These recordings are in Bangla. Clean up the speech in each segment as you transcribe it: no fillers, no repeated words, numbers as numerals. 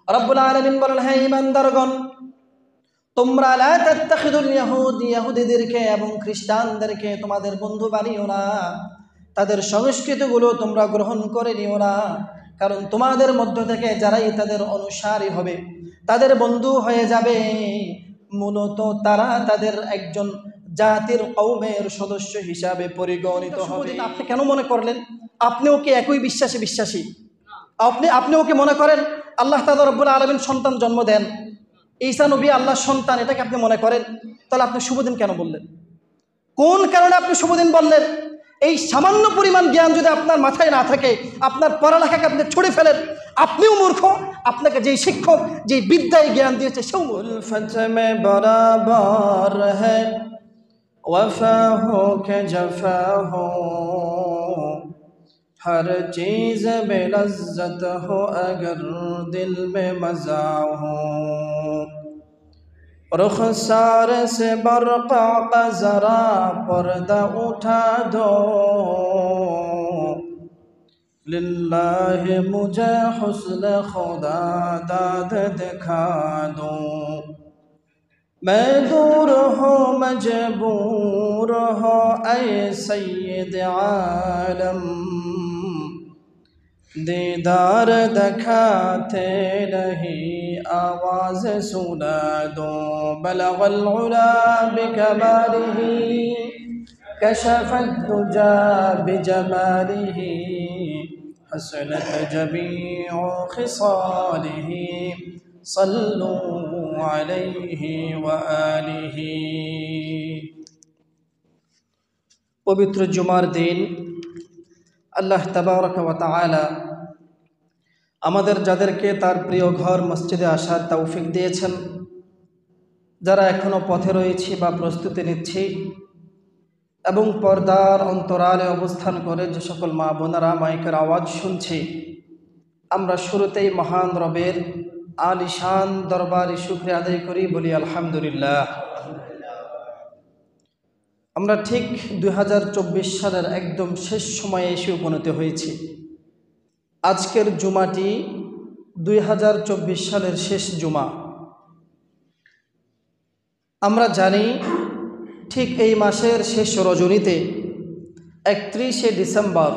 রব্বুল আলামিন বলেন, হে ঈমানদারগণ, তোমরা লা তাত্তাখিদুল ইয়াহুদ, ইহুদিদেরকে এবং খ্রিস্টানদেরকে তোমাদের বন্ধু বানিও না, তাদের সংস্কৃতিগুলো তোমরা গ্রহণ করে নিও না। কারণ তোমাদের মধ্য থেকে যারাই তাদের অনুসারী হবে, তাদের বন্ধু হয়ে যাবে, মূলত তারা তাদের একজন জাতির কওমের সদস্য হিসাবে পরিগণিত হবে। আপনি কেন মনে করলেন আপনিও কি একই বিশ্বাসী? আপনিও কি মনে করেন আল্লাহ তাআলা রব্বুল আলামিন সন্তান জন্ম দেন, ঈসা নবী আল্লাহর সন্তান, এটাকে আপনি মনে করেন? তাহলে আপনি শুভদিন কেন বললেন? কোন কারণে আপনি শুভদিন বললেন? এই সামান্য পরিমাণ জ্ঞান যদি আপনার মাথায় না থাকে, আপনার পড়ালেখাকে আপনি ছুড়ে ফেলেন, আপনিও মূর্খ, আপনাকে যেই শিক্ষক, যেই বিদ্যায় জ্ঞান দিয়েছে সেও বরাবর হ্যাঁ वफा हो के जफा हो, हर चीज़ में लज्जत हो अगर दिल में मज़ा हो, रुखसार से बरक़ा का ज़रा पर्दा उठा दो, लिल्लाहि मुझे हुस्न खुदा दाद दिखा दो, मैं दूर हो मजबूर हो ऐ सैयद आलम, दीदार दिखाते नहीं आवाज़ सुना दो, बलगल उला बिकमालिही कशफत दुजा बिजमालिही, हसनत जमीउ खिसालिही, सल्लू अलैहि व आलिहि। पवित्र जुमार दिन আল্লাহ তাবারক ওয়া তাআলা আমাদের যাদেরকে তার প্রিয় ঘর মসজিদে আসার তৌফিক দিয়েছেন, যারা এখনও পথে রয়েছি বা প্রস্তুতি নিচ্ছি, এবং পর্দার অন্তরালে অবস্থান করে যে সকল মা বোনেরা মাইকের আওয়াজ শুনছি, আমরা শুরুতেই মহান রবের আলিশান দরবারে শুকরিয়া আদায় করি, বলি আলহামদুলিল্লাহ। আমরা ঠিক 2024 সালের একদম শেষ সময়ে এসে উপনীত হয়েছি। আজকের জুমাটি 2024 সালের শেষ জুমা। আমরা জানি ঠিক এই মাসের শেষ রজনীতে 31শে ডিসেম্বর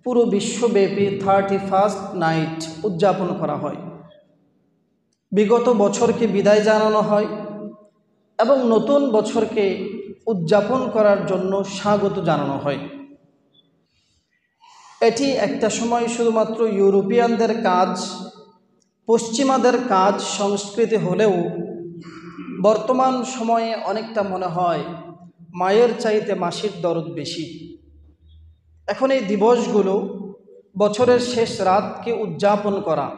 পুরো বিশ্বব্যাপী 31st নাইট উদযাপন করা হয়। বিগত বছরকে বিদায় জানানো হয় এবং নতুন বছরকে উদযাপন করার জন্য স্বাগত জানানো হয়। এটি একটা সময় শুধুমাত্র ইউরোপিয়ানদের কাজ, পশ্চিমাদের কাজ, সংস্কৃতি হলেও বর্তমান সময়ে অনেকটা মনে হয় মায়ের চাইতে মাসির দরদ বেশি। এখন এই দিবসগুলো, বছরের শেষ রাতকে উদযাপন করা,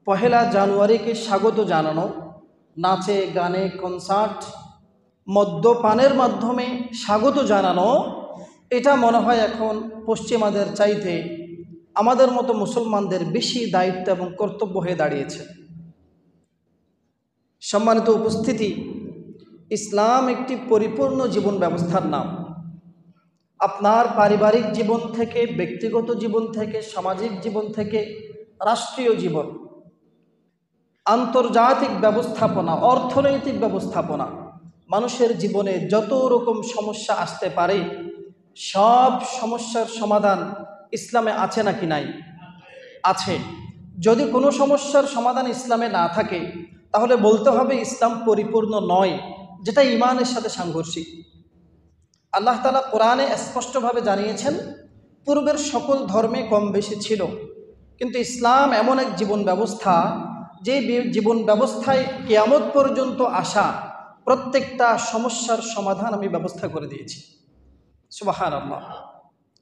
পহেলা জানুয়ারিকে স্বাগত জানানো, নাচে গানে কনসার্ট, মদ্যপানের মাধ্যমে স্বাগত জানানো, এটা মনে হয় এখন পশ্চিমাদের চাইতে আমাদের মতো মুসলমানদের বেশি দায়িত্ব এবং কর্তব্য হয়ে দাঁড়িয়েছে। সম্মানিত উপস্থিতি, ইসলাম একটি পরিপূর্ণ জীবন ব্যবস্থার নাম। আপনার পারিবারিক জীবন থেকে, ব্যক্তিগত জীবন থেকে, সামাজিক জীবন থেকে, রাষ্ট্রীয় জীবন, আন্তর্জাতিক ব্যবস্থাপনা, অর্থনৈতিক ব্যবস্থাপনা, মানুষের জীবনে যত রকম সমস্যা আসতে পারে, সব সমস্যার সমাধান ইসলামে আছে নাকি নাই? আছে। যদি কোনো সমস্যার সমাধান ইসলামে না থাকে, তাহলে বলতে হবে ইসলাম পরিপূর্ণ নয়, যেটা ঈমানের সাথে সাংঘর্ষিক। আল্লাহ তাআলা কোরআনে স্পষ্টভাবে জানিয়েছেন, পূর্বের সকল ধর্মে কম বেশি ছিল, কিন্তু ইসলাম এমন এক জীবন ব্যবস্থা, যে জীবন ব্যবস্থায় কিয়ামত পর্যন্ত আসা প্রত্যেকটা সমস্যার সমাধান আমি ব্যবস্থা করে দিয়েছি। সুবহানাল্লাহ।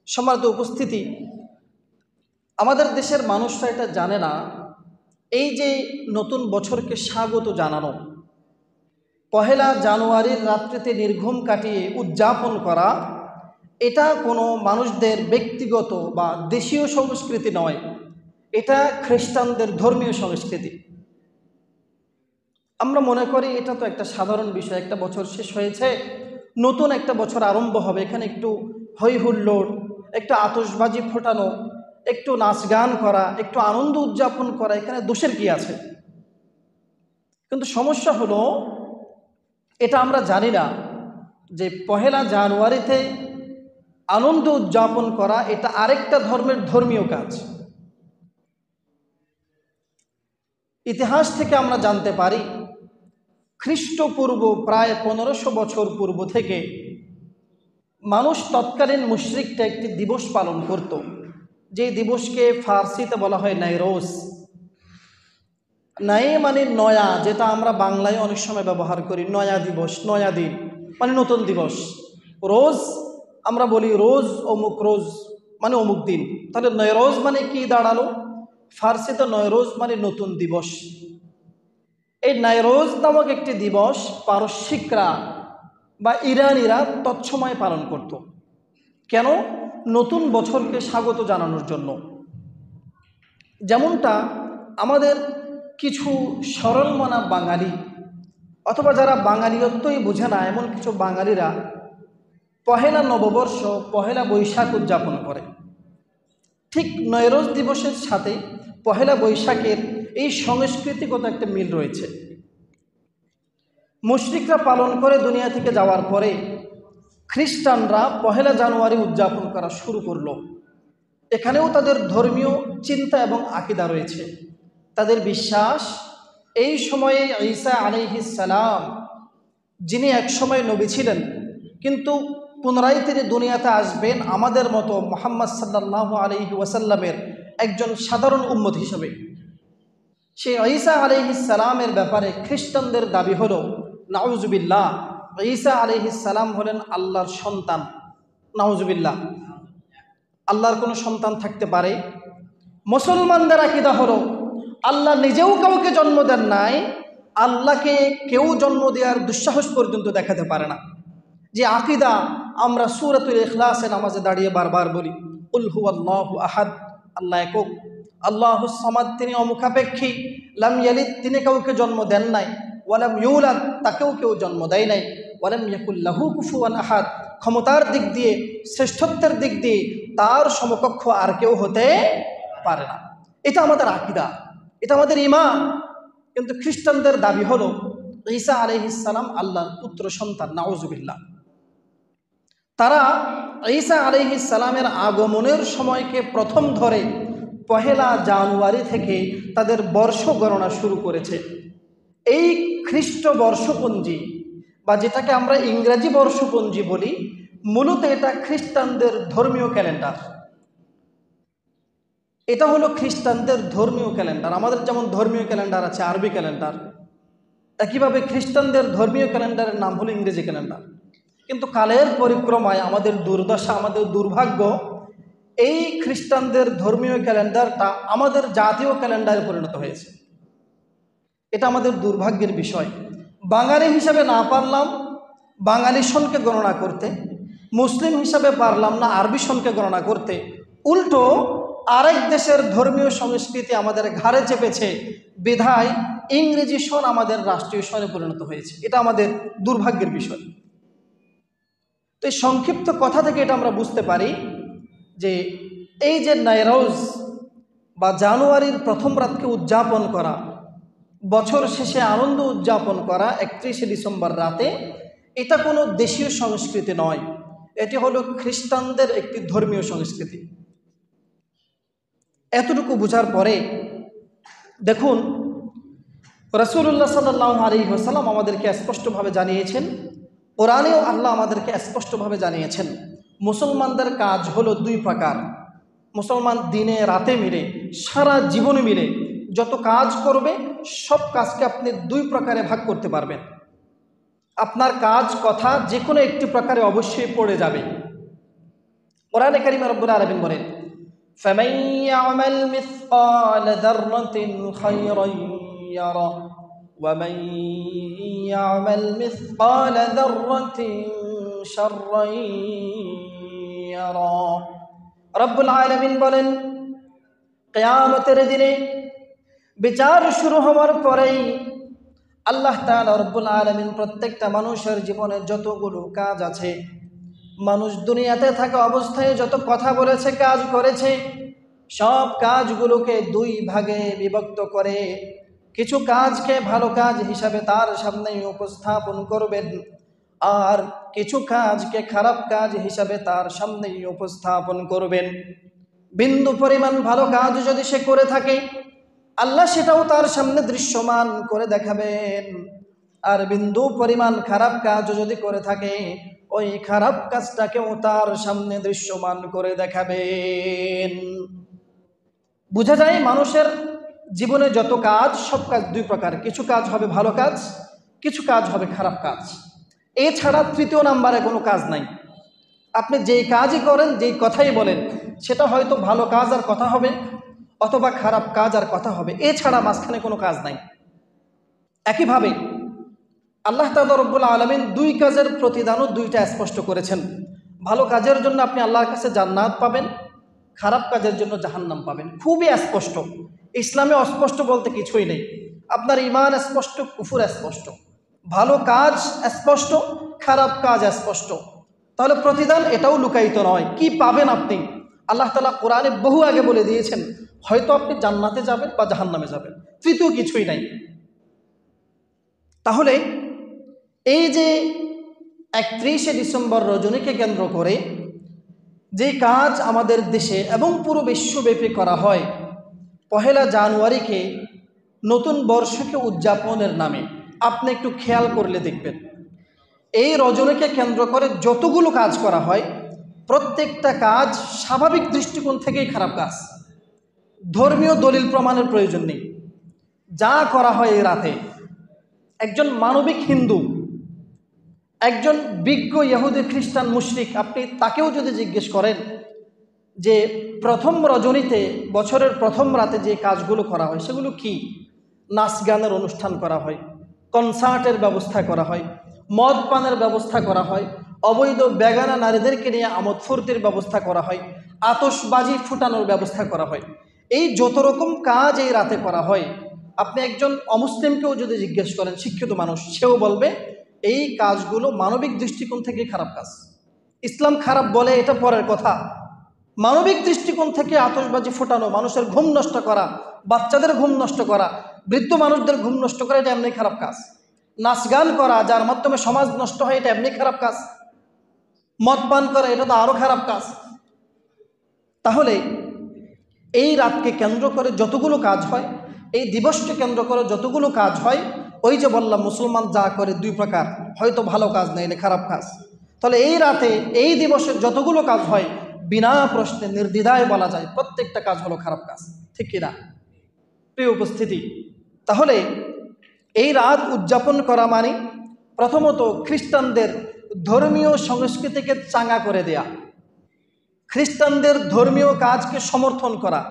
সম্মানিত উপস্থিতি, আমাদের দেশের মানুষরা এটা জানে না, এই যে নতুন বছরকে স্বাগত জানানো, পহেলা জানুয়ারির রাত্রিতে নির্ঘুম কাটিয়ে উদযাপন করা, এটা কোনো মানুষদের ব্যক্তিগত বা দেশীয় সংস্কৃতি নয়, এটা খ্রিস্টানদের ধর্মীয় সংস্কৃতি। আমরা মনে করি এটা তো একটা সাধারণ বিষয়, একটা বছর শেষ হয়েছে, নতুন একটা বছর আরম্ভ হবে, এখানে একটু হৈ হুল্লোড়, একটা আতশবাজি ফোটানো, একটু নাচ গান করা, একটু আনন্দ উদযাপন করা, এখানে দোষের কি আছে? কিন্তু সমস্যা হলো এটা আমরা জানি না যে পহেলা জানুয়ারিতে আনন্দ উদযাপন করা এটা আরেকটা ধর্মের ধর্মীয় কাজ। ইতিহাস থেকে আমরা জানতে পারি খ্রিস্টপূর্ব প্রায় 1500 বছর পূর্ব থেকে মানুষ তৎকালীন মুশরিকটা একটি দিবস পালন করত, যে দিবসকে ফার্সিতে বলা হয় নাইরোজ। নাই মানে নয়া, যেটা আমরা বাংলায় অনেক সময় ব্যবহার করি, নয়া দিবস, নয়া দিন মানে নতুন দিবস। রোজ আমরা বলি রোজ অমুক রোজ মানে অমুক দিন, তাহলে নয়রোজ মানে কি দাঁড়ালো? ফার্সিতে নয়রোজ মানে নতুন দিবস। এই নাইরোজ নামক একটি দিবস পারস্যিকরা বা ইরানিরা তৎসময় পালন করত। কেন? নতুন বছরকে স্বাগত জানানোর জন্য। যেমনটা আমাদের কিছু সরলমনা বাঙালি অথবা যারা বাঙালিয়ত্বই বোঝে না এমন কিছু বাঙালিরা পহেলা নববর্ষ, পহেলা বৈশাখ উদযাপন করে। ঠিক নয়রোজ দিবসের সাথে পহেলা বৈশাখের এই সাংস্কৃতিগত একটা মিল রয়েছে। মুশরিকরা পালন করে দুনিয়া থেকে যাওয়ার পরে খ্রিস্টানরা পহেলা জানুয়ারি উদযাপন করা শুরু করলো। এখানেও তাদের ধর্মীয় চিন্তা এবং আকীদা রয়েছে। তাদের বিশ্বাস এই সময়ে ঈসা আলাইহিস সালাম, যিনি একসময় নবী ছিলেন কিন্তু পুনরায় তিনি দুনিয়াতে আসবেন আমাদের মতো মুহাম্মদ সাল্লাল্লাহু আলাইহি ওয়াসাল্লামের একজন সাধারণ উম্মত হিসেবে। সেই ঈসা আলাইহিস সালামের ব্যাপারে খ্রিস্টানদের দাবি হলো নাউজুবিল্লাহ, ঈসা আলাইহিস সালাম হলেন আল্লাহর সন্তান। নাউজুবিল্লাহ, আল্লাহর কোনো সন্তান থাকতে পারে? মুসলমানদের আকীদা হলো আল্লাহ নিজেও কাউকে জন্ম দেন নাই, আল্লাহকে কেউ জন্ম দেওয়ার দুঃসাহস পর্যন্ত দেখাতে পারে না। যে আকীদা আমরা সূরাতুল ইখলাসে নামাজে দাঁড়িয়ে বারবার বলি, কুল হুয়াল্লাহু আহাদ, আল্লাহ একক, আল্লাহুস সামাদ, তিনি অমুখাপেক্ষী, লাম ইয়ালিদ, তিনি কাউকে জন্ম দেন নাই, ওয়ালাম ইউলাদ, তাকেও কেউ জন্ম দেয় নাই, ওয়ালাম ইয়াকুল লাহু কুফুয়ান আহাদ, ক্ষমতার দিক দিয়ে, শ্রেষ্ঠত্বের দিক দিয়ে তার সমকক্ষ আর কেউ হতে পারে না। এটা আমাদের আকীদা, এটা আমাদের ঈমান। কিন্তু খ্রিস্টানদের দাবি হলো ঈসা আলাইহিস সালাম আল্লাহর পুত্র সন্তান। নাউজুবিল্লাহ। তারা ঈসা আলাইহিস সালামের আগমনের সময়কে প্রথম ধরে পহেলা জানুয়ারি থেকে তাদের বর্ষ গণনা শুরু করেছে। এই খ্রিস্ট বর্ষপঞ্জি বা যেটাকে আমরা ইংরেজি বর্ষপঞ্জি বলি, মূলত এটা খ্রিস্টানদের ধর্মীয় ক্যালেন্ডার। এটা হলো খ্রিস্টানদের ধর্মীয় ক্যালেন্ডার। আমাদের যেমন ধর্মীয় ক্যালেন্ডার আছে আরবি ক্যালেন্ডার, একইভাবে খ্রিস্টানদের ধর্মীয় ক্যালেন্ডারের নাম হলো ইংরেজি ক্যালেন্ডার। কিন্তু কালের পরিক্রমায় আমাদের দুর্দশা, আমাদের দুর্ভাগ্য, এই খ্রিস্টানদের ধর্মীয় ক্যালেন্ডারটা আমাদের জাতীয় ক্যালেন্ডারে পরিণত হয়েছে। এটা আমাদের দুর্ভাগ্যের বিষয়। বাঙালি হিসাবে না পারলাম বাঙালি সনকে গণনা করতে, মুসলিম হিসাবে পারলাম না আরবি সনকে গণনা করতে, উল্টো আরেক দেশের ধর্মীয় সংস্কৃতি আমাদের ঘাড়ে চেপেছে, বিধায় ইংরেজি সন আমাদের রাষ্ট্রীয় সনে পরিণত হয়েছে। এটা আমাদের দুর্ভাগ্যের বিষয়। তো এই সংক্ষিপ্ত কথা থেকে এটা আমরা বুঝতে পারি যে এই যে নাইরোজ বা জানুয়ারির প্রথম রাতকে উদযাপন করা, বছর শেষে আনন্দ উদযাপন করা 31শে ডিসেম্বর রাতে, এটা কোনো দেশীয় সংস্কৃতি নয়, এটি হলো খ্রিস্টানদের একটি ধর্মীয় সংস্কৃতি। এতটুকু বোঝার পরে দেখুন, রাসূলুল্লাহ সাল্লাল্লাহু আলাইহি ওয়াসাল্লাম আমাদেরকে স্পষ্টভাবে জানিয়েছেন, কোরআনেও আল্লাহ আমাদেরকে স্পষ্টভাবে জানিয়েছেন, মুসলমানদের কাজ হলো দুই প্রকার। মুসলমান দিনে রাতে মিলে, সারা জীবনে মিলে যত কাজ করবে সব কাজকে আপনি দুই প্রকারে ভাগ করতে পারবেন। আপনার কাজ কথা যে কোনো একটি প্রকারে অবশ্যই পড়ে যাবে। কোরআনে কারিমে রব্বুল আলামিন বলেন, ফামান ইয়ামাল মিসকাল যাররাতিন খায়রান ইয়ারা ওয়া মান ইয়ামাল মিসকাল যাররাতিন শাররান ইয়ারা। রব্বুল আলামিন বলেন, কিয়ামতের দিনে বিচার শুরু হওয়ার পরেই আল্লাহ তাআলা রব্বুল আলামিন প্রত্যেকটা মানুষের জীবনে যতগুলো কাজ আছে, মানুষ দুনিয়াতে থাকা অবস্থায় যত কথা বলেছে, কাজ করেছে, সব কাজগুলোকে দুই ভাগে বিভক্ত করে কিছু কাজকে ভালো কাজ হিসাবে তার সামনে উপস্থাপন করবেন, আর কিছু কাজকে খারাপ কাজ হিসাবে তার সামনে উপস্থাপন করবেন। বিন্দু পরিমাণ ভালো কাজ যদি সে করে থাকে, আল্লাহ সেটাও তার সামনে দৃশ্যমান করে দেখাবেন। আর বিন্দু পরিমাণ খারাপ কাজ যদি করে থাকে, ওই খারাপ কাজটাকেও তার সামনে দৃশ্যমান করে দেখাবেন। বোঝা যায় মানুষের জীবনে যত কাজ, সব কাজ দুই প্রকার। কিছু কাজ হবে ভালো কাজ, কিছু কাজ হবে খারাপ কাজ। এছাড়া তৃতীয় নাম্বারে কোনো কাজ নাই। আপনি যেই কাজই করেন, যেই কথাই বলেন, সেটা হয়তো ভালো কাজ আর কথা হবে, অথবা খারাপ কাজ আর কথা হবে। এছাড়া মাঝখানে কোনো কাজ নাই। একইভাবে আল্লাহ তাআলা রব্বুল আলামিন দুই কাজের প্রতিদানও দুইটা স্পষ্ট করেছেন। ভালো কাজের জন্য আপনি আল্লাহর কাছে জান্নাত পাবেন, খারাপ কাজের জন্য জাহান্নাম পাবেন। খুবই স্পষ্ট। ইসলামে অস্পষ্ট বলতে কিছুই নেই। আপনার ঈমান স্পষ্ট, কুফর স্পষ্ট, ভালো কাজ স্পষ্ট, খারাপ কাজ স্পষ্ট। তাহলে প্রতিদান এটাও লুকায়িত নয়। কি পাবেন আপনি, আল্লাহ তাআলা কোরআনে বহু আগে বলে দিয়েছেন। হয়তো আপনি জান্নাতে যাবেন বা জাহান্নামে যাবেন, তৃতীয় কিছুই নাই। তাহলে এই যে 31শে ডিসেম্বর রজনীকে কেন্দ্র করে যে কাজ আমাদের দেশে এবং পুরো বিশ্বব্যাপী করা হয়, 1 জানুয়ারিকে নতুন বর্ষকে উদযাপনের নামে, আপনি একটু খেয়াল করলে দেখবেন এই রজনীকে কেন্দ্র করে যতগুলো কাজ করা হয়, প্রত্যেকটা কাজ স্বাভাবিক দৃষ্টিকোণ থেকেই খারাপ কাজ। ধর্মীয় দলিল প্রমাণের প্রয়োজন নেই। যা করা হয় এই রাতে, একজন মানবিক হিন্দু, একজন বিজ্ঞ ইহুদি খ্রিস্টান মুশরিক, আপনি তাকেও যদি জিজ্ঞেস করেন যে প্রথম রজনীতে, বছরের প্রথম রাতে যে কাজগুলো করা হয় সেগুলো কি, নাচ গানের অনুষ্ঠান করা হয়, কনসার্টের ব্যবস্থা করা হয়, মদ পানের ব্যবস্থা করা হয়, অবৈধ বেগানা নারীদেরকে নিয়ে আমোদ ফুর্তির ব্যবস্থা করা হয়, আতশবাজি ফুটানোর ব্যবস্থা করা হয়। এই যত রকম কাজ এই রাতে করা হয়, আপনি একজন অমুসলিমকেও যদি জিজ্ঞেস করেন, শিক্ষিত মানুষ, সেও বলবে এই কাজগুলো মানবিক দৃষ্টিকোণ থেকে খারাপ কাজ। ইসলাম খারাপ বলে এটা পরের কথা, মানবিক দৃষ্টিকোণ থেকে আতশবাজি ফোটানো, মানুষের ঘুম নষ্ট করা, বাচ্চাদের ঘুম নষ্ট করা, বৃদ্ধ মানুষদের ঘুম নষ্ট করা, এটা এমনি খারাপ কাজ। নাচ গান করা, যার মাধ্যমে সমাজ নষ্ট হয়, এটা এমনি খারাপ কাজ। মদ পান করা, এটা তো আরও খারাপ কাজ। তাহলে এই রাতকে কেন্দ্র করে যতগুলো কাজ হয়, এই দিবসকে কেন্দ্র করে যতগুলো কাজ হয়, ওই যে বললাম মুসলমান যা করে দুই প্রকার, হয়তো ভালো কাজ না এলে খারাপ কাজ। তাহলে এই রাতে, এই দিবসের যতগুলো কাজ হয়, বিনা প্রশ্নে নির্দ্বিধায় বলা যায় প্রত্যেকটা কাজ হলো খারাপ কাজ, ঠিক কিনা প্রিয় উপস্থিতি? তাহলে এই রাত উদযাপন করা মানে প্রথমত খ্রিস্টানদের ধর্মীয় সংস্কৃতিকে চাঙ্গা করে দেয়া, খ্রিস্টানদের ধর্মীয় কাজকে সমর্থন করা।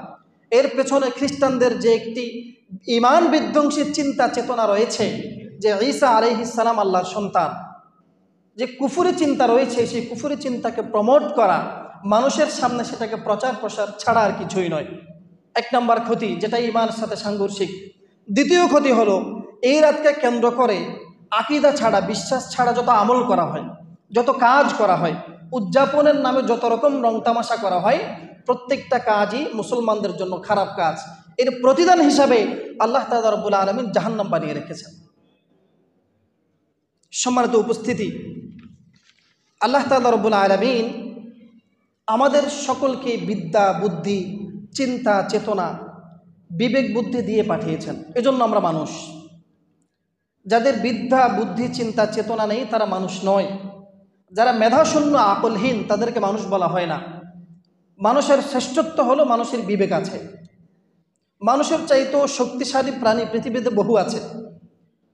এর পেছনে খ্রিস্টানদের যে একটি ঈমান বিধ্বংসী চিন্তা চেতনা রয়েছে, যে ঈসা আলাইহিস সালাম আল্লাহর সন্তান, যে কুফরি চিন্তা রয়েছে, সেই কুফরি চিন্তাকে প্রমোট করা, মানুষের সামনে সেটাকে প্রচার প্রসার ছাড়া আর কিছুই নয়। 1 নম্বর ক্ষতি, যেটা ঈমানের সাথে সাংঘর্ষিক। দ্বিতীয় ক্ষতি হলো এই রাতকে কেন্দ্র করে আকীদা ছাড়া, বিশ্বাস ছাড়া যত আমল করা হয়, যত কাজ করা হয়, উদযাপনের নামে যত রকম রং তামাশা করা হয়, প্রত্যেকটা কাজই মুসলমানদের জন্য খারাপ কাজ। এর প্রতিদান হিসাবে আল্লাহ তাআলা রব্বুল আলামিন জাহান্নাম বানিয়ে রেখেছেন। সম্মানিত উপস্থিতি, আল্লাহ তাআলা রব্বুল আলামিন আমাদের সকলকে বিদ্যা, বুদ্ধি, চিন্তা, চেতনা, বিবেক বুদ্ধি দিয়ে পাঠিয়েছেন। এজন্য আমরা মানুষ। যাদের বিদ্যা, বুদ্ধি, চিন্তা, চেতনা নেই তারা মানুষ নয়। যারা মেধাশূন্য, আকলহীন, তাদেরকে মানুষ বলা হয় না। মানুষের শ্রেষ্ঠত্ব হলো মানুষের বিবেক আছে। মানুষের চাইতেও শক্তিশালী প্রাণী পৃথিবীতে বহু আছে,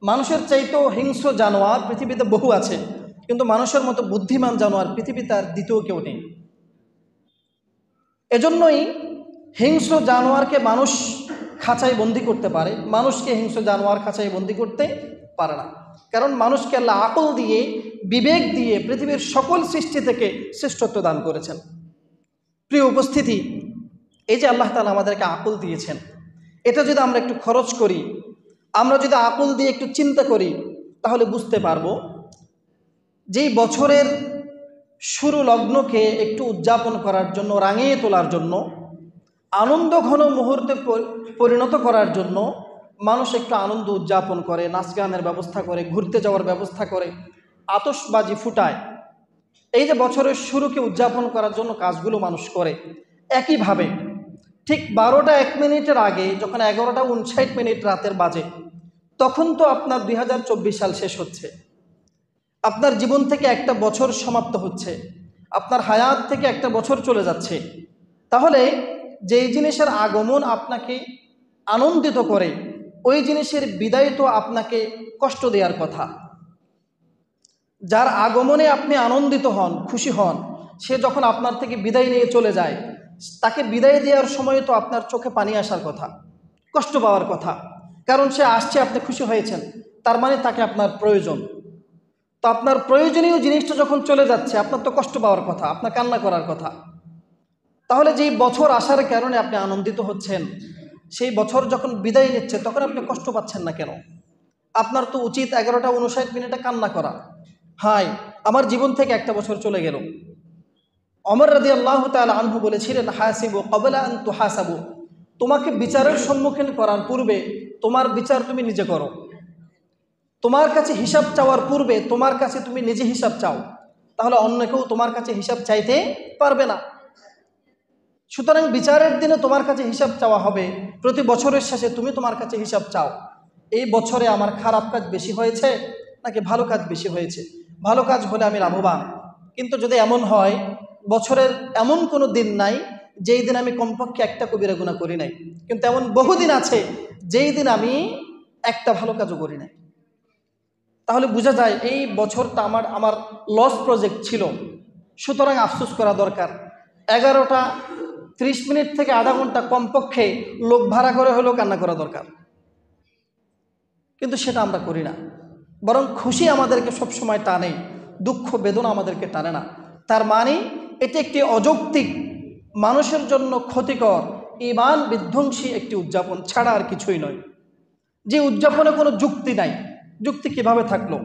মানুষের চাইতেও হিংস্র জানোয়ার পৃথিবীতে বহু আছে, কিন্তু মানুষের মতো বুদ্ধিমান জানোয়ার পৃথিবীতে আর দ্বিতীয় কেউ নেই। এজন্যই হিংস্র জানোয়ারকে মানুষ খাঁচায় বন্দি করতে পারে, মানুষকে হিংস্র জানোয়ার খাঁচায় বন্দি করতে পারে না। কারণ মানুষকে আল্লাহ আকল দিয়ে, বিবেক দিয়ে পৃথিবীর সকল সৃষ্টি থেকে শ্রেষ্ঠত্ব দান করেছেন। প্রিয় উপস্থিতি, এই যে আল্লাহ তাআলা আমাদেরকে আকল দিয়েছেন, এটা যদি আমরা একটু খরচ করি, আমরা যদি আকল দিয়ে একটু চিন্তা করি, তাহলে বুঝতে পারবো যেই বছরের শুরু লগ্নকে একটু উদযাপন করার জন্য, রাঙিয়ে তোলার জন্য আনন্দ ঘন মুহূর্তে পরিণত করার জন্য মানুষ একটু আনন্দ উদযাপন করে, নাচ গানের ব্যবস্থা করে, ঘুরতে যাওয়ার ব্যবস্থা করে, আতশবাজি ফুটায়। এই যে বছরের শুরুকে উদযাপন করার জন্য কাজগুলো মানুষ করে। একইভাবে ঠিক 12টা 1 মিনিটের আগে যখন 11টা 59 মিনিট রাতের বাজে, তখন তো আপনার 2024 সাল শেষ হচ্ছে, আপনার জীবন থেকে একটা বছর সমাপ্ত হচ্ছে, আপনার হায়াত থেকে একটা বছর চলে যাচ্ছে। তাহলে যেই জিনিসের আগমন আপনাকে আনন্দিত করে, ওই জিনিসের বিদায় তো আপনাকে কষ্ট দেওয়ার কথা। যার আগমনে আপনি আনন্দিত হন, খুশি হন, সে যখন আপনার থেকে বিদায় নিয়ে চলে যায়, তাকে বিদায় দেওয়ার সময় তো আপনার চোখে পানি আসার কথা, কষ্ট পাওয়ার কথা। কারণ সে আসছে, আপনি খুশি হয়েছেন, তার মানে তাকে আপনার প্রয়োজন। তো আপনার প্রয়োজনীয় জিনিসটা যখন চলে যাচ্ছে, আপনার তো কষ্ট পাওয়ার কথা, আপনার কান্না করার কথা। তাহলে যেই বছর আসার কারণে আপনি আনন্দিত হচ্ছেন, সেই বছর যখন বিদায় নিচ্ছে তখন আপনি কষ্ট পাচ্ছেন না কেন? আপনার তো উচিত 11টা 59 মিনিটে কান্না করা, হায় আমার জীবন থেকে একটা বছর চলে গেল। ওমর রাদিয়াল্লাহু তাআলা আনহু বলেছিলেন, হাসিবু ক্বাবলা আন তুহাসাবু, তোমাকে বিচারের সম্মুখীন করার পূর্বে তোমার বিচার তুমি নিজে করো। তোমার কাছে হিসাব চাওয়ার পূর্বে তোমার কাছে তুমি নিজে হিসাব চাও, তাহলে অন্য কেউ তোমার কাছে হিসাব চাইতে পারবে না। সুতরাং বিচারের দিনে তোমার কাছে হিসাব চাওয়া হবে, প্রতি বছরের শেষে তুমি তোমার কাছে হিসাব চাও, এই বছরে আমার খারাপ কাজ বেশি হয়েছে নাকি ভালো কাজ বেশি হয়েছে। ভালো কাজ হলে আমি লাভবান, কিন্তু যদি এমন হয় বছরের এমন কোনো দিন নাই যেই দিন আমি কমপক্ষে একটা কবিরা গুনাহ করি নাই, কিন্তু এমন বহুদিন আছে যেই দিন আমি একটা ভালো কাজও করি নাই। তাহলে বোঝা যায় এই বছরটা আমার লস প্রজেক্ট ছিল। সুতরাং আফসোস করা দরকার। 11টা 30 মিনিট থেকে আধা ঘন্টা কমপক্ষে লোক ভাড়া করে হলেও কান্না করা দরকার, কিন্তু সেটা আমরা করি না। বরং খুশি আমাদেরকে সবসময় টানে, দুঃখ বেদনা আমাদেরকে টানে না। তার মানে এটি একটি অযৌক্তিক, মানুষের জন্য ক্ষতিকর, ঈমান বিধ্বংসী একটি উদযাপন ছাড়া আর কিছুই নয়। যে উদযাপনে কোনো যুক্তি নাই, যুক্তি কিভাবে থাকলো?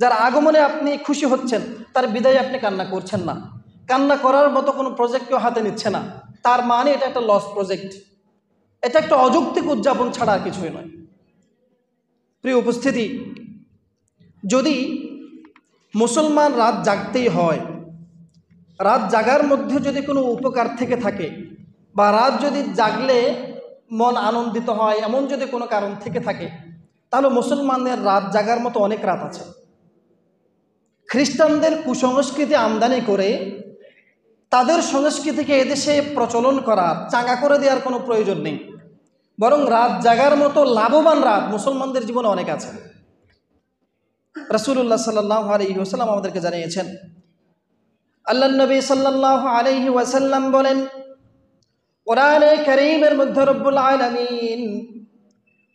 যার আগমনে আপনি খুশি হচ্ছেন, তার বিদায়ে আপনি কান্না করছেন না, কান্না করার মতো কোনো প্রজেক্ট কেউ হাতে নিচ্ছে না, তার মানে এটা একটা লস প্রজেক্ট, এটা একটা অযৌক্তিক উদযাপন ছাড়া আর কিছুই নয়। প্রিয় উপস্থিতি, যদি মুসলমান রাত জাগতেই হয়, রাত জাগার মধ্যে যদি কোনো উপকার থেকে থাকে, বা রাত যদি জাগলে মন আনন্দিত হয় এমন যদি কোনো কারণ থেকে থাকে, তাহলে মুসলমানদের রাত জাগার মতো অনেক রাত আছে। খ্রিস্টানদের কুসংস্কৃতি আমদানি করে তাদের সংস্কৃতিকে এদেশে প্রচলন করার, চাঙ্গা করে দেওয়ার কোনো প্রয়োজন নেই। বরং রাত জাগার মতো লাভবান রাত মুসলমানদের জীবনে অনেক আছে। রাসূলুল্লাহ সাল্লাল্লাহু আলাইহি ওয়াসাল্লাম আমাদেরকে জানিয়েছেন, আল্লাহর নবী সাল্লাল্লাহু আলাইহি ওয়াসাল্লাম বলেন, কোরআনে কারীমের মধ্যে রব্বুল আলামিন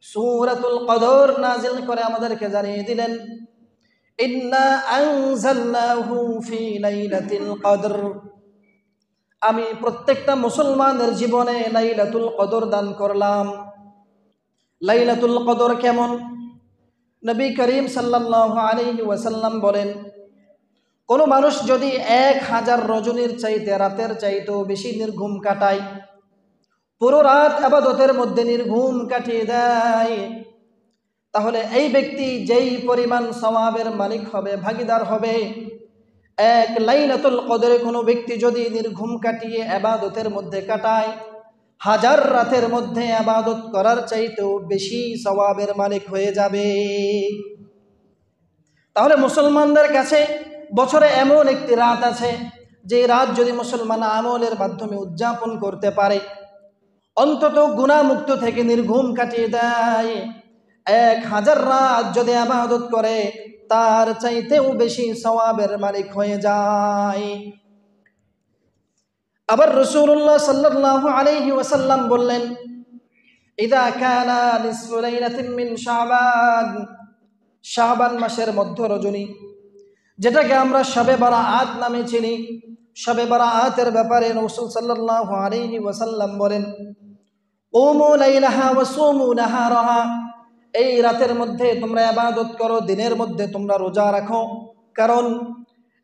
সূরাতুল কদর নাযিল করে আমাদেরকে জানিয়ে দিলেন, ইন্না আনজালনাহু ফি লাইলাতিল কদর, আমি প্রত্যেকটা মুসলমানের জীবনে লাইলাতুল কদর দান করলাম। লাইলাতুল কদর কেমন? নবী করিম সাল্লাল্লাহু আলাইহি ওয়াসাল্লাম বলেন, কোনো মানুষ যদি 1000 রজনীর চাইতে, রাতের চাইতেও বেশি নির্ঘুম কাটায়, পুরো রাত ইবাদতের মধ্যে নির্ঘুম কাটিয়ে দেয়, তাহলে এই ব্যক্তি যেই পরিমাণ সওয়াবের মালিক হবে, ভাগীদার হবে, এক লাইলাতুল কদরে কোনো ব্যক্তি যদি নির্ঘুম কাটিয়ে ইবাদতের মধ্যে কাটায়, 1000 রাতের মধ্যে ইবাদত করার চাইতেও বেশি সওয়াবের মালিক হয়ে যাবে। তাহলে মুসলমানদের কাছে বছরে এমন একটি রাত আছে, যে রাত যদি মুসলমান আমলের মাধ্যমে উদযাপন করতে পারে, অন্তত গুনাহমুক্ত থেকে নির্ঘুম কাটিয়ে দেয়, 1000 রাত যদি ইবাদত করে, তার চাইতেও বেশি সওয়াবের মালিক হয়ে যায়। আবার রাসূলুল্লাহ সাল্লাল্লাহু আলাইহি ওয়াসাল্লাম বললেন, ইযা কানা নিসফু লাইলাতিন মিন শাবান, শাবান মাসের মধ্য রজনী, যেটাকে আমরা শবে বারাআত নামে চিনি, শবে বারাআতের ব্যাপারে রাসূল সাল্লাল্লাহু আলাইহি ওয়াসাল্লাম বলেন, কুমু লাইলাহা ওয়া সুমু নাহারাহা, এই রাতের মধ্যে তোমরা ইবাদত করো, দিনের মধ্যে তোমরা রোজা রাখো। কারণ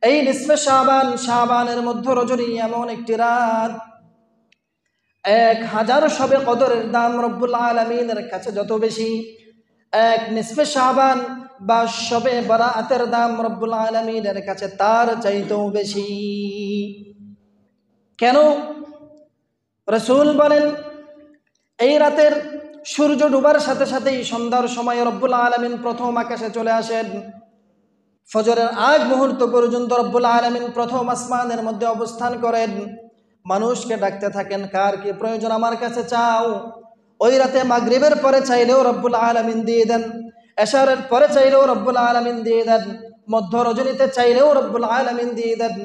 এই নিসফে শাবান, শাবানের মধ্য রজনী এমন একটি রাত, 1000 শবে কদরের দাম রব্বুল আলামিনের কাছে যত বেশি, এক নিসফে শাবান বা শবে বরাতের দাম রব্বুল আলামিনের কাছে তার চাইতেও বেশি। কেন? রাসূল বলেন, এই রাতের সূর্য ডুবার সাথে সাথেই সন্ধ্যার সময় রব্বুল আলামিন প্রথম আকাশে চলে আসেন। ফজরের আগ মুহূর্ত পর্যন্ত রব্বুল আলামিন প্রথম আসমানের মধ্যে অবস্থান করেন, মানুষকে ডাকতে থাকেন, কার কি প্রয়োজন আমার কাছে চাও। ওই রাতে মাগরিবের পরে চাইলেও রব্বুল আলামিন দিয়ে দেন, এশারের পরে চাইলেও রব্বুল আলামিন দিয়ে দেন, মধ্য রজনীতে চাইলেও রব্বুল আলামিন দিয়ে দেন,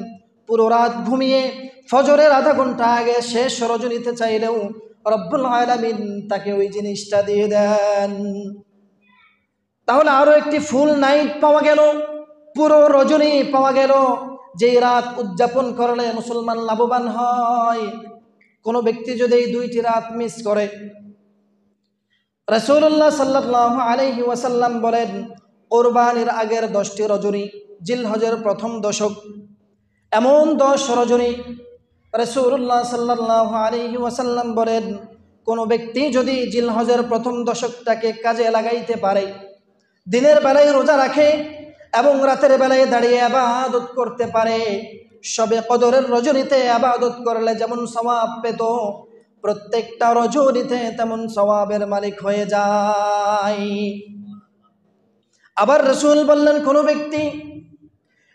পুরো রাত ঘুমিয়ে ফজরের আধা ঘন্টা আগে শেষ রজনীতে চাইলেও রব্বুল আলামিন তাকে ওই জিনিসটা দিয়ে দেন। তাহলে আরো একটি ফুল নাইট পাওয়া গেল, পুরো রজনী পাওয়া গেল, যেই রাত উদযাপন করলে মুসলমান লাভবান হয়। কোনো ব্যক্তি যদি এই 2টি রাত মিস করে, রাসূলুল্লাহ সাল্লাল্লাহু আলাইহি ওয়াসাল্লাম বলেন, কোরবানির আগের 10টি রজনী, জিলহজের প্রথম দশক, এমন 10 রজনী রাসূলুল্লাহ সাল্লাল্লাহু আলাইহি ওয়াসাল্লাম বলেন, কোনো ব্যক্তি যদি জিলহজের প্রথম দশকটাকে কাজে লাগাইতে পারে, দিনের বেলায় রোজা রাখে এবং রাতের বেলায় দাঁড়িয়ে ইবাদত করতে পারে, শবে কদরের রজনীতে ইবাদত করলে যেমন সওয়াব পেত, প্রত্যেকটা রজনীতে তেমন সওয়াবের মালিক হয়ে যায়। আবার রাসূল বললেন, কোনো ব্যক্তি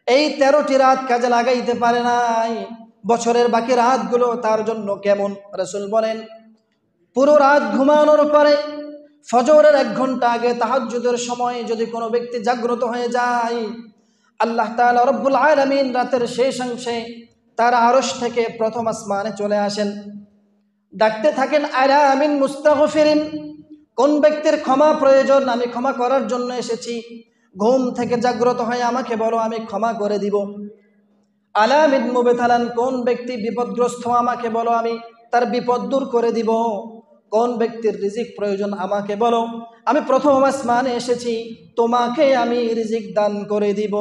এই 13টি রাত কাজে লাগাইতে পারে নাই, বছরের বাকি রাতগুলো তার জন্য কেমন? রাসূল বলেন, পুরো রাত ঘুমানোর পরে ফজরের 1 ঘন্টা আগে তাহাজ্জুদের সময় যদি কোনো ব্যক্তি জাগ্রত হয়ে যায়, আল্লাহ তাআলা রব্বুল আলামিন রাতের শেষাংশে তার আরশ থেকে প্রথম আসমানে চলে আসেন, ডাকতে থাকেন, আলা মিন মুস্তাগফিরিন, কোন ব্যক্তির ক্ষমা প্রয়োজন, আমি ক্ষমা করার জন্য এসেছি, ঘুম থেকে জাগ্রত হয়ে আমাকে বলো, আমি ক্ষমা করে দিব। আলা মিন মুবতালান, কোন ব্যক্তি বিপদগ্রস্ত, আমাকে বলো, আমি তার বিপদ দূর করে দিব। কোন ব্যক্তির রিজিক প্রয়োজন, আমাকে বলো, আমি প্রথম আসমানে এসেছি, তোমাকে আমি রিজিক দান করে দিব।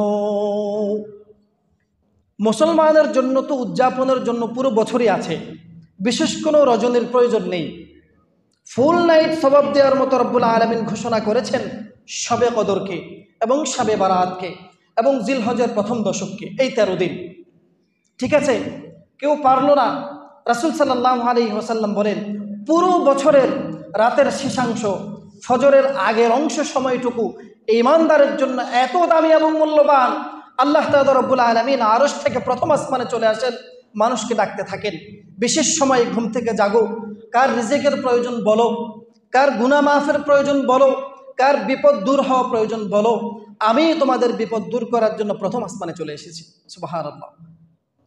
মুসলমানের জন্য তো উদযাপনের জন্য পুরো বছরই আছে, বিশেষ কোনো রজনীর প্রয়োজন নেই। ফুল নাইট সওয়াব দেওয়ার মতো রব্বুল আলামিন ঘোষণা করেছেন শবে কদরকে এবং শবে বারাতকে এবং জিলহজের প্রথম দশককে, এই 13 দিন। ঠিক আছে, কেউ পারল না, রাসূল সাল্লাল্লাহু আলাইহি ওয়াসাল্লাম বলেন, পুরো বছরের রাতের শেষাংশ, ফজরের আগের অংশ সময়টুকু ঈমানদারের জন্য এত দামি এবং মূল্যবান, আল্লাহ তাআলা রব্বুল আলামিন আরশ থেকে প্রথম আসমানে চলে আসেন, মানুষকে ডাকতে থাকেন, বিশেষ সময় ঘুম থেকে জাগো, কার রিজিকের প্রয়োজন বলো, কার গুনাহ মাফের প্রয়োজন বলো, কার বিপদ দূর হওয়া প্রয়োজন বলো, আমি তোমাদের বিপদ দূর করার জন্য প্রথম আসমানে চলে এসেছি। সুবহানাল্লাহ।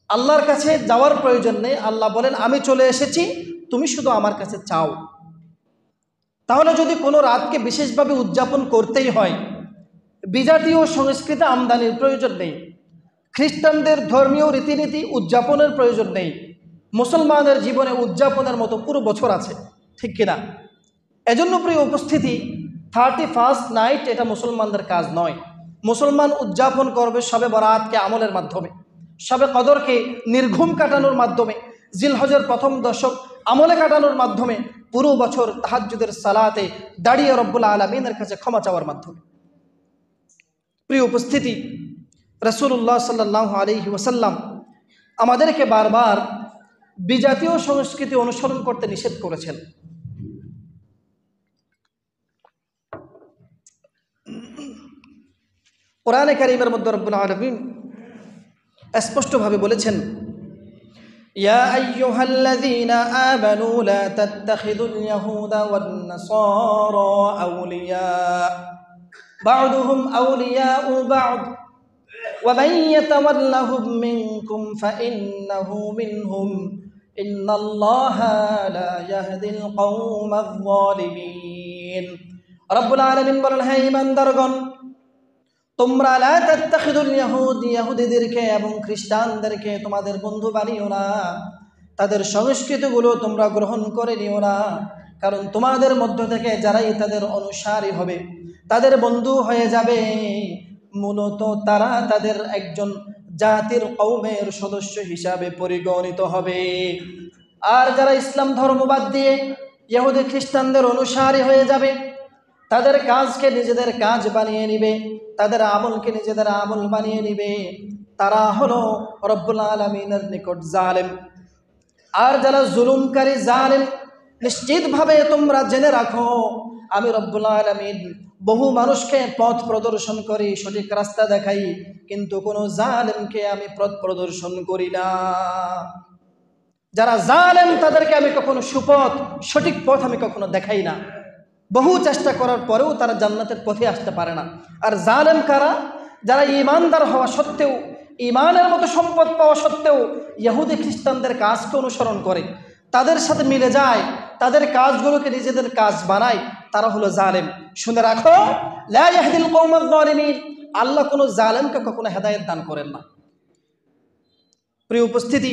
আল্লাহর কাছে যাওয়ার প্রয়োজন নেই, আল্লাহ বলেন, আমি চলে এসেছি, তুমি শুধু আমার কাছে চাও। তাহলে যদি কোনো রাতকে বিশেষভাবে উদযাপন করতেই হয়, বিজাতীয় সংস্কৃতি আমদানির প্রয়োজন নেই, খ্রিস্টানদের ধর্মীয় রীতিনীতি উদযাপনের প্রয়োজন নেই, মুসলমানের জীবনে উদযাপনের মতো পুরো বছর আছে, ঠিক কিনা? এজন্য প্রিয় উপস্থিতি, 31st নাইট এটা মুসলমানদের কাজ নয়। মুসলমান উদযাপন করবে শবে বরাতকে আমলের মাধ্যমে, শবে কদরকে নির্ঘুম কাটানোর মাধ্যমে, জিলহজের প্রথম দশক আমলে কাটানোর মাধ্যমে, পুরো বছর তাহাজ্জুদের সালাতে দাঁড়িয়ে রব্বুল আলামিনের কাছে ক্ষমা চাওয়ার মাধ্যমে। প্রিয় উপস্থিতি, রাসূলুল্লাহ সাল্লাল্লাহু আলাইহি ওয়াসাল্লাম আমাদেরকে বারবার বিজাতীয় সংস্কৃতি অনুসরণ করতে নিষেধ করেছেন। কোরআনে কারীমের মধ্যে রব্বুল আলামিন স্পষ্টভাবে বলেছেন, ইয়া আইয়ুহাল্লাযীনা আমানু লা তাত্তাখিযুল ইয়াহুদা ওয়ান নাসারা আউলিয়া বা'দুহুম আউলিয়াউ বা'দ ওয়া মান ইয়াতাওয়াল্লাহুম মিনকুম ফাইন্নাহু মিনহুম ইন্নাল্লাহা লা ইয়াহদিল কওমায যালিমিন। রব্বুল আলামিন বলেন, হে ঈমানদারগণ, তোমরা লা তাত্তাখিযুল ইয়াহুদ, ইহুদিদেরকে এবং খ্রিস্টানদেরকে তোমাদের বন্ধু বানিও না, তাদের সংস্কৃতিগুলো তোমরা গ্রহণ করে নিও না, কারণ তোমাদের মধ্য থেকে যারাই তাদের অনুসারী হবে, তাদের বন্ধু হয়ে যাবে, মূলত তারা তাদের একজন জাতির কওমের সদস্য হিসাবে পরিগণিত হবে। আর যারা ইসলাম ধর্ম বাদ দিয়ে ইহুদি খ্রিস্টানদের অনুসারী হয়ে যাবে, তাদের কাজকে নিজেদের কাজ বানিয়ে নিবে, তাদের আমলকে নিজেদের আমল বানিয়ে নিবে, তারা হলো রব্বুল আলামিনের নিকট জালেম। আর যারা জুলুমকারী জালেম, নিশ্চিতভাবে তোমরা জেনে রাখো আমি রব্বুল আলামিন বহু মানুষকে পথ প্রদর্শন করি, সঠিক রাস্তা দেখাই, কিন্তু কোনো জালেমকে আমি পথ প্রদর্শন করি না। যারা জালেম তাদেরকে আমি কখনো সুপথ, সঠিক পথ আমি কখনো দেখাই না। বহু চেষ্টা করার পরেও তারা জান্নাতের পথে আসতে পারে না। আর জালেম কারা? যারা ইমানদার হওয়া সত্ত্বেও, ইমানের মতো সম্পদ পাওয়া সত্ত্বেও ইহুদি খ্রিস্টানদের কাজকে অনুসরণ করে, তাদের সাথে মিলে যায়, তাদের কাজগুলোকে নিজেদের কাজ বানায়, তারা হলো জালেম। শুনে রাখো, লা ইয়াহদিল কওমাজ যালিমিন, আল্লাহ কোনো জালেমকে কখনো হেদায়েত দান করেন না। প্রিয় উপস্থিতি,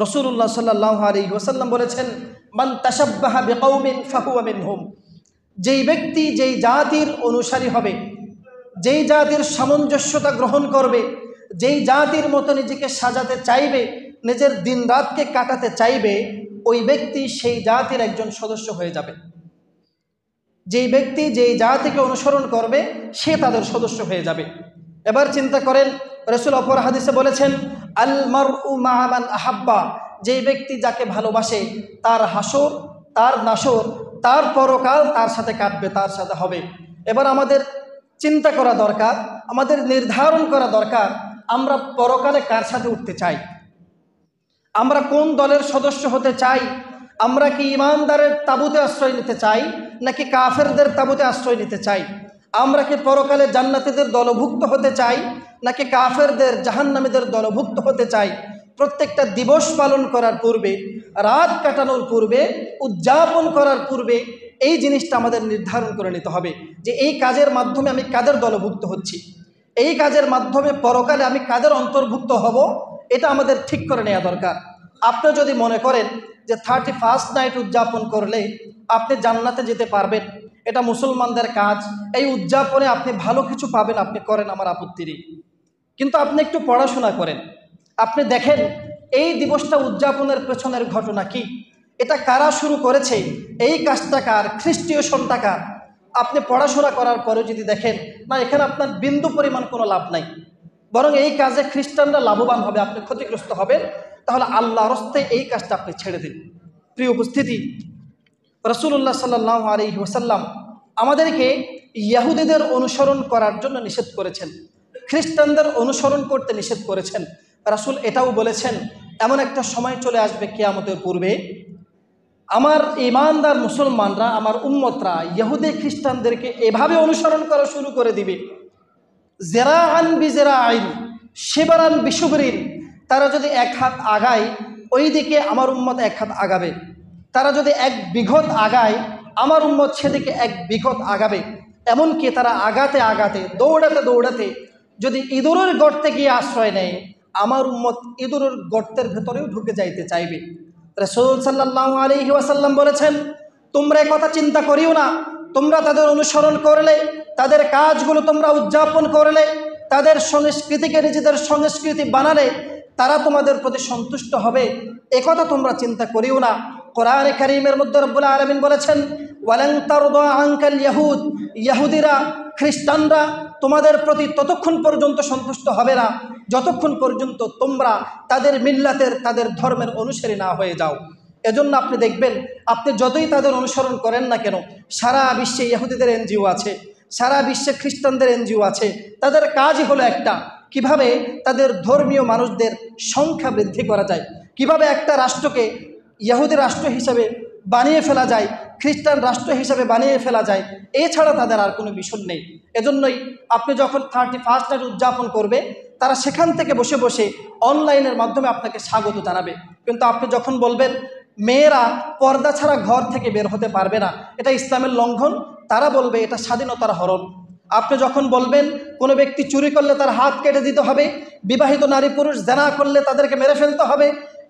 রাসূলুল্লাহ সাল্লাল্লাহু আলাইহি ওয়াসাল্লাম বলেছেন, মান তাশাব্বাহা বিকওমিন ফাহুয়া মিনহুম। যেই ব্যক্তি যেই জাতির অনুসারী হবে, যেই জাতির সামঞ্জস্যতা গ্রহণ করবে, যেই জাতির মতো নিজেকে সাজাতে চাইবে, নিজের দিন রাতকে কাটাতে চাইবে, ওই ব্যক্তি সেই জাতির একজন সদস্য হয়ে যাবে। যেই ব্যক্তি যেই জাতিকে অনুসরণ করবে সে তাদের সদস্য হয়ে যাবে। এবার চিন্তা করেন, রাসূল অপর হাদিসে বলেছেন, আল মারউ মা মান আহাব্বা। যেই ব্যক্তি যাকে ভালোবাসে তার হাসর, তার নাসর, তার পরকাল তার সাথে কাটবে, তার সাথে হবে। এবার আমাদের চিন্তা করা দরকার, আমাদের নির্ধারণ করা দরকার, আমরা পরকালে কার সাথে উঠতে চাই, আমরা কোন দলের সদস্য হতে চাই। আমরা কি ইমানদারের তাঁবুতে আশ্রয় নিতে চাই নাকি কাফেরদের তাঁবুতে আশ্রয় নিতে চাই? আমরা কি পরকালে জান্নাতীদের দলভুক্ত হতে চাই নাকি কাফেরদের জাহান্নামীদের দলভুক্ত হতে চাই? প্রত্যেকটা দিবস পালন করার পূর্বে, রাত কাটানোর পূর্বে, উদযাপন করার পূর্বে এই জিনিসটা আমাদের নির্ধারণ করে নিতে হবে যে এই কাজের মাধ্যমে আমি কাদের দলভুক্ত হচ্ছি, এই কাজের মাধ্যমে পরকালে আমি কাদের অন্তর্ভুক্ত হব, এটা আমাদের ঠিক করে নেওয়া দরকার। আপনি যদি মনে করেন যে 31st নাইট উদযাপন করলে আপনি জান্নাতে যেতে পারবেন, এটা মুসলমানদের কাজ, এই উদযাপনে আপনি ভালো কিছু পাবেন, আপনি করেন, আমার আপত্তি নেই। কিন্তু আপনি একটু পড়াশোনা করেন, আপনি দেখেন এই দিবসটা উদযাপনের পেছনের ঘটনা কি, এটা কারা শুরু করেছে, এই কাজটা কার, খ্রিস্টীয় সনটা কার। আপনি পড়াশোনা করার পরে যদি দেখেন না এখানে আপনার বিন্দু পরিমাণ কোনো লাভ নাই, বরং এই কাজে খ্রিস্টানরা লাভবান হবে, আপনি ক্ষতিগ্রস্ত হবেন, তাহলে আল্লাহর হস্তে এই কাজটা আপনি ছেড়ে দিন। প্রিয় উপস্থিতি, রাসূলুল্লাহ সাল্লাল্লাহু আলাইহি ওয়াসাল্লাম আমাদেরকে ইহুদিদের অনুসরণ করার জন্য নিষেধ করেছেন, খ্রিস্টানদের অনুসরণ করতে নিষেধ করেছেন। রাসূল এটাও বলেছেন, এমন একটা সময় চলে আসবে কিয়ামতের পূর্বে আমার ইমানদার মুসলমানরা, আমার উম্মতরা ইহুদি খ্রিস্টানদেরকে এভাবে অনুসরণ করা শুরু করে দিবে, জেরাআন বিজেরাইন, শিবরান বিশুবরিন। তারা যদি এক হাত আগায় ওই দিকে আমার উম্মত এক হাত আগাবে, তারা যদি এক বিঘত আগায় আমার উম্মত সেদিকে এক বিঘত আগাবে। এমনকি তারা আগাতে আগাতে, দৌড়াতে দৌড়াতে যদি ইঁদুরের গর্তে গিয়ে আশ্রয় নেয়, আমার উম্মত ইঁদুরের গর্তের ভেতরেও ঢুকে যাইতে চাইবে। রাসূল সাল্লাল্লাহু আলাইহি ওয়াসাল্লাম বলেছেন, তোমরা একথা চিন্তা করিও না, তোমরা তাদের অনুসরণ করলে, তাদের কাজগুলো তোমরা উদযাপন করলে, তাদের সংস্কৃতিকে নিজেদের সংস্কৃতি বানালে তারা তোমাদের প্রতি সন্তুষ্ট হবে, একথা তোমরা চিন্তা করিও না। কোরআনে কারীমের মধ্যে রব্বুল আলামিন বলেছেন, ওয়ালান তারদা আনকাল ইয়াহুদ, ইহুদিরা, খ্রিস্টানরা তোমাদের প্রতি ততক্ষণ পর্যন্ত সন্তুষ্ট হবে না যতক্ষণ পর্যন্ত তোমরা তাদের মিল্লাতের, তাদের ধর্মের অনুসারী না হয়ে যাও। এজন্য আপনি দেখবেন, আপনি যতই তাদের অনুসরণ করেন না কেন, সারা বিশ্বে ইহুদিদের এনজিও আছে, সারা বিশ্বে খ্রিস্টানদের এনজিও আছে, তাদের কাজই হলো একটা, কিভাবে তাদের ধর্মীয় মানুষদের সংখ্যা বৃদ্ধি করা যায়, কিভাবে একটা রাষ্ট্রকে ইহুদি রাষ্ট্র হিসেবে বানিয়ে ফেলা যায়, খ্রিস্টান রাষ্ট্র হিসেবে বানিয়ে ফেলা যায়, এছাড়া তাদের আর কোনো মিশন নেই। এজন্যই আপনি যখন 31st নাইট উদযাপন করবে, তারা সেখান থেকে বসে বসে অনলাইনের মাধ্যমে আপনাকে স্বাগত জানাবে। কিন্তু আপনি যখন বলবেন মেয়েরা পর্দা ছাড়া ঘর থেকে বের হতে পারবে না, এটা ইসলামের লঙ্ঘন, তারা বলবে এটা স্বাধীনতার হরণ। আপনি যখন বলবেন কোনো ব্যক্তি চুরি করলে তার হাত কেটে দিতে হবে, বিবাহিত নারী পুরুষ জেনা করলে তাদেরকে মেরে ফেলতে হবে,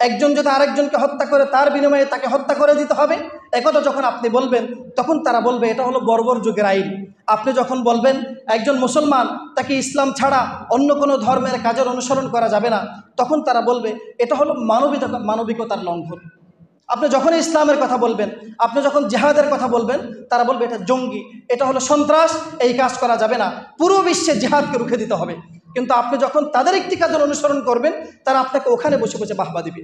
একজন যদি আরেকজনকে হত্যা করে তার বিনিময়ে তাকে হত্যা করে দিতে হবে, একথা যখন আপনি বলবেন তখন তারা বলবে এটা হলো বর্বর যুগের আইন। আপনি যখন বলবেন একজন মুসলমান তাকে ইসলাম ছাড়া অন্য কোনো ধর্মের কাজের অনুসরণ করা যাবে না, তখন তারা বলবে এটা হলো মানবিকতার লঙ্ঘন। আপনি যখন ইসলামের কথা বলবেন, আপনি যখন জিহাদের কথা বলবেন, তারা বলবে এটা জঙ্গি, এটা হলো সন্ত্রাস, এই কাজ করা যাবে না, পুরো বিশ্বে জিহাদকে রুখে দিতে হবে। কিন্তু আপনি যখন তাদের একটি কাজের অনুসরণ করবেন, তারা আপনাকে ওখানে বসে বসে বাহবা দিবে।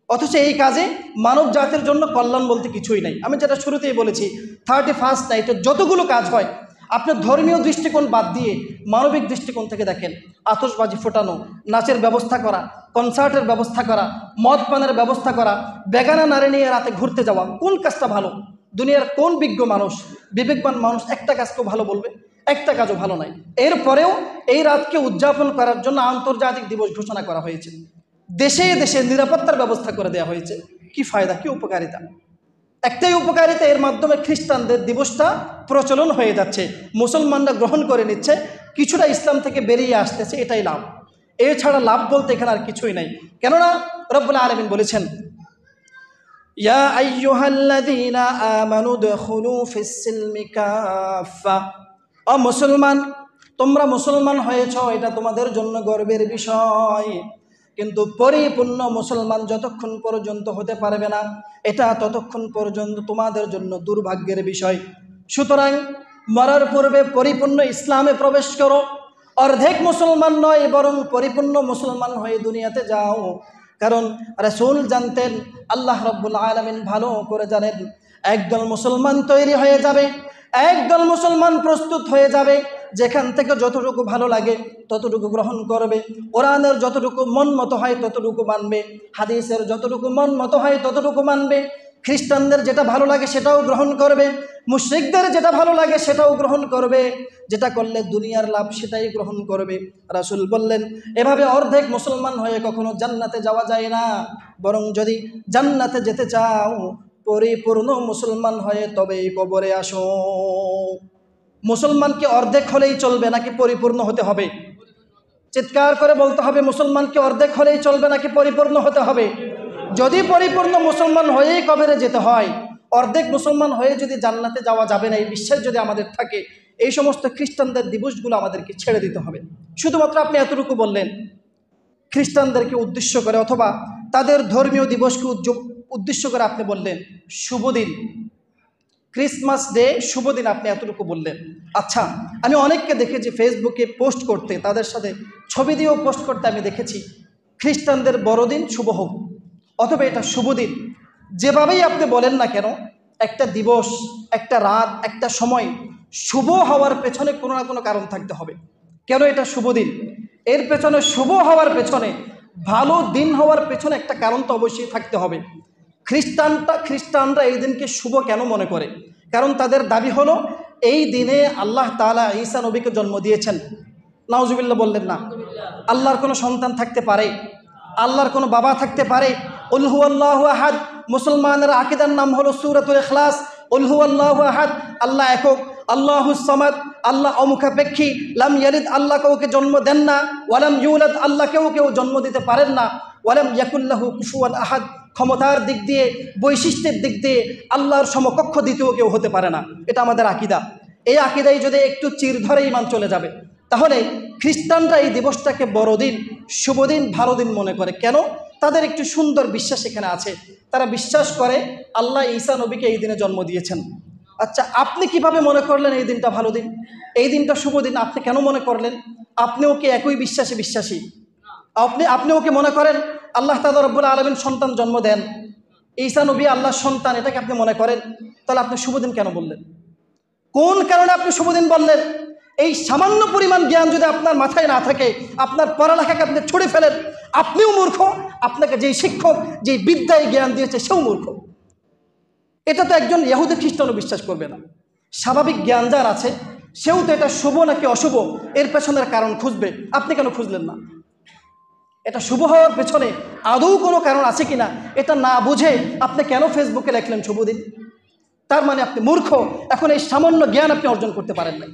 অথচ এই কাজে মানব জাতির জন্য কল্যাণ বলতে কিছুই নেই। আমি যেটা শুরুতেই বলেছি, 31st নাইটে যতগুলো কাজ হয়, আপনি ধর্মীয় দৃষ্টিকোণ বাদ দিয়ে মানবিক দৃষ্টিকোণ থেকে দেখেন। আতশবাজি ফোটানো, নাচের ব্যবস্থা করা, কনসার্টের ব্যবস্থা করা, মদ পানের ব্যবস্থা করা, বেগানা নারী নিয়ে রাতে ঘুরতে যাওয়া, কোন কাজটা ভালো? দুনিয়ার কোন বিজ্ঞ মানুষ, বিবেকবান মানুষ একটা কাজকেও ভালো বলবে? একটা কাজও ভালো নাই। এরপরেও এই রাতকে উদযাপন করার জন্য আন্তর্জাতিক দিবস ঘোষণা করা হয়েছে, দেশে দেশে নিরাপত্তার ব্যবস্থা করে দেওয়া হয়েছে। কি ফায়দা, কি উপকারিতা? একটাই উপকারিতা, এর মাধ্যমে খ্রিস্টানদের দিবসটা প্রচলন হয়ে যাচ্ছে, মুসলমানরা গ্রহণ করে নিচ্ছে, কিছুটা ইসলাম থেকে বেরিয়ে আসতেছে, এটাই লাভ। এছাড়া লাভ বলতে এখানে আর কিছুই নাই। কেননা রব্বুল আলামিন বলেছেন, ইয়া আইয়ুহাল্লাযীনা আমানু দুখুলু ফিস-সিলমি কাফা। ও মুসলমান, তোমরা মুসলমান হয়েছ, এটা তোমাদের জন্য গর্বের বিষয়। কিন্তু পরিপূর্ণ মুসলমান যতক্ষণ পর্যন্ত হতে পারবে না, এটা ততক্ষণ পর্যন্ত তোমাদের জন্য দুর্ভাগ্যের বিষয়। সুতরাং মরার পূর্বে পরিপূর্ণ ইসলামে প্রবেশ করো। অর্ধেক মুসলমান নয়, বরং পরিপূর্ণ মুসলমান হয়ে দুনিয়াতে যাও। কারণ রাসূল জানতেন, আল্লাহ রাব্বুল আলামিন ভালো করে জানেন, একদল মুসলমান তৈরি হয়ে যাবে, একদল মুসলমান প্রস্তুত হয়ে যাবে, যেখান থেকে যতটুকু ভালো লাগে ততটুকু গ্রহণ করবে, কোরআনের যতটুকু মন মতো হয় ততটুকু মানবে, হাদিসের যতটুকু মন মতো হয় ততটুকু মানবে, খ্রিস্টানদের যেটা ভালো লাগে সেটাও গ্রহণ করবে, মুশরিকদের যেটা ভালো লাগে সেটাও গ্রহণ করবে, যেটা করলে দুনিয়ার লাভ সেটাই গ্রহণ করবে। রাসূল বললেন, এভাবে অর্ধেক মুসলমান হয়ে কখনো জান্নাতে যাওয়া যায় না, বরং যদি জান্নাতে যেতে চাও পরিপূর্ণ মুসলমান হয়ে তবেই কবরে আসো। মুসলমানকে অর্ধেক হলেই চলবে নাকি পরিপূর্ণ হতে হবে? চিৎকার করে বলতে হবে, মুসলমানকে অর্ধেক হলেই চলবে নাকি পরিপূর্ণ হতে হবে? যদি পরিপূর্ণ মুসলমান হয়েই কবরে যেতে হয়, অর্ধেক মুসলমান হয়ে যদি জান্নাতে যাওয়া যাবে না, এই বিশ্বাস যদি আমাদের থাকে, এই সমস্ত খ্রিস্টানদের দিবসগুলো আমাদেরকে ছেড়ে দিতে হবে। শুধুমাত্র আপনি এতটুকু বললেন, খ্রিস্টানদেরকে উদ্দেশ্য করে অথবা তাদের ধর্মীয় দিবসকে উদ্দেশ্য করে আপনি বললেন শুভ দিন, ক্রিসমাস ডে শুভ দিন, আপনি এতটুকু বললেন। আচ্ছা, আমি অনেককে দেখেছি ফেসবুকে পোস্ট করতে, তাদের সাথে ছবি দিয়েও পোস্ট করতে আমি দেখেছি, খ্রিস্টানদের বড়দিন শুভ হোক, অথবা এটা শুভ দিন। যেভাবেই আপনি বলেন না কেন, একটা দিবস, একটা রাত, একটা সময় শুভ হওয়ার পেছনে কোনো না কোনো কারণ থাকতে হবে। কেন এটা শুভ দিন? এর পেছনে, শুভ হওয়ার পেছনে, ভালো দিন হওয়ার পেছনে একটা কারণ তো অবশ্যই থাকতে হবে। খ্রিস্টানরা এই দিনকে শুভ কেন মনে করে? কারণ তাদের দাবি হলো এই দিনে আল্লাহ তাআলা ঈসা নবীকে জন্ম দিয়েছেন। নাউজুবিল্লাহ বললেন না? আল্লাহর কোনো সন্তান থাকতে পারে? আল্লাহর কোনো বাবা থাকতে পারে? উল হুয়াল্লাহু আহাদ, মুসলমানের আকীদার নাম হলো সূরাতুল ইখলাস। উল হুয়াল্লাহু আহাদ, আল্লাহ একক, আল্লাহুস সামাদ, আল্লাহ অমুখাপেক্ষী, লাম ইয়ালিদ, আল্লাহ কাউকে জন্ম দেন না, ওয়ালাম ইউলাদ, আল্লাহ কেউ জন্ম দিতে পারেন না, ওয়ালাম ইয়াকুল্লাহু কুফুয়ান আহাদ, ক্ষমতার দিক দিয়ে, বৈশিষ্ট্যের দিক দিয়ে আল্লাহর সমকক্ষ দ্বিতীয় কেউ হতে পারে না। এটা আমাদের আকীদা। এই আকীদায় যদি একটু চির ধরে ঈমান চলে যাবে, তাহলে খ্রিস্টানরা এই দিবসটাকে বড়দিন, শুভদিন, ভালো দিন মনে করে। কেন? তাদের একটু সুন্দর বিশ্বাস এখানে আছে। তারা বিশ্বাস করে আল্লাহ ঈসা নবীকে এই দিনে জন্ম দিয়েছেন। আচ্ছা, আপনি কিভাবে মনে করলেন এই দিনটা ভালো দিন, এই দিনটা শুভ দিন? আপনি কেন মনে করলেন? আপনিও কি একই বিশ্বাসী? আপনিও কি মনে করেন আল্লাহ তাআলা রব্বুল আলামিন সন্তান জন্ম দেন, ঈসা নবী আল্লাহর সন্তান, এটাকে আপনি মনে করেন? তাহলে আপনি শুভ দিন কেন বললেন? কোন কারণে আপনি শুভ দিন বললেন? এই সামান্য পরিমাণ জ্ঞান যদি আপনার মাথায় না থাকে, আপনার পড়ালেখাকে আপনি ছুড়ে ফেলেন, আপনিও মূর্খ, আপনাকে যেই শিক্ষক, যেই বিদ্যায় জ্ঞান দিয়েছে সেও মূর্খ। এটা তো একজন ইহুদি খ্রিস্টানও বিশ্বাস করবে না। স্বাভাবিক জ্ঞান যার আছে সেও তো এটা শুভ নাকি অশুভ এর পেছনের কারণ খুঁজবে। আপনি কেন খুঁজলেন না? এটা শুভ হওয়ার পেছনে আদৌ কোনো কারণ আছে কিনা এটা না বুঝে আপনি কেন ফেসবুকে লিখলেন শুভ দিন? তার মানে আপনি মূর্খ। এখন এই সামান্য জ্ঞান আপনি অর্জন করতে পারেন নাই।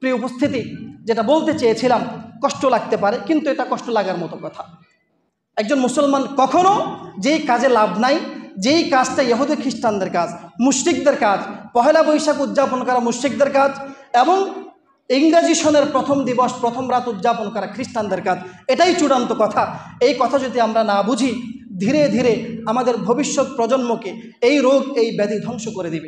প্রিয় উপস্থিতি, যেটা বলতে চেয়েছিলাম, কষ্ট লাগতে পারে, কিন্তু এটা কষ্ট লাগার মতো কথা। একজন মুসলমান কখনো যেই কাজে লাভ নাই, যেই কাজটা ইহুদি খ্রিস্টানদের কাজ, মুশরিকদের কাজ, পহেলা বৈশাখ উদযাপন করা মুশরিকদের কাজ, এবং ইংরেজি সনের প্রথম দিবস, প্রথম রাত উদযাপন করা খ্রিস্টানদের কাজ, এটাই চূড়ান্ত কথা। এই কথা যদি আমরা না বুঝি, ধীরে ধীরে আমাদের ভবিষ্যৎ প্রজন্মকে এই রোগ এই ব্যাধি ধ্বংস করে দিবে।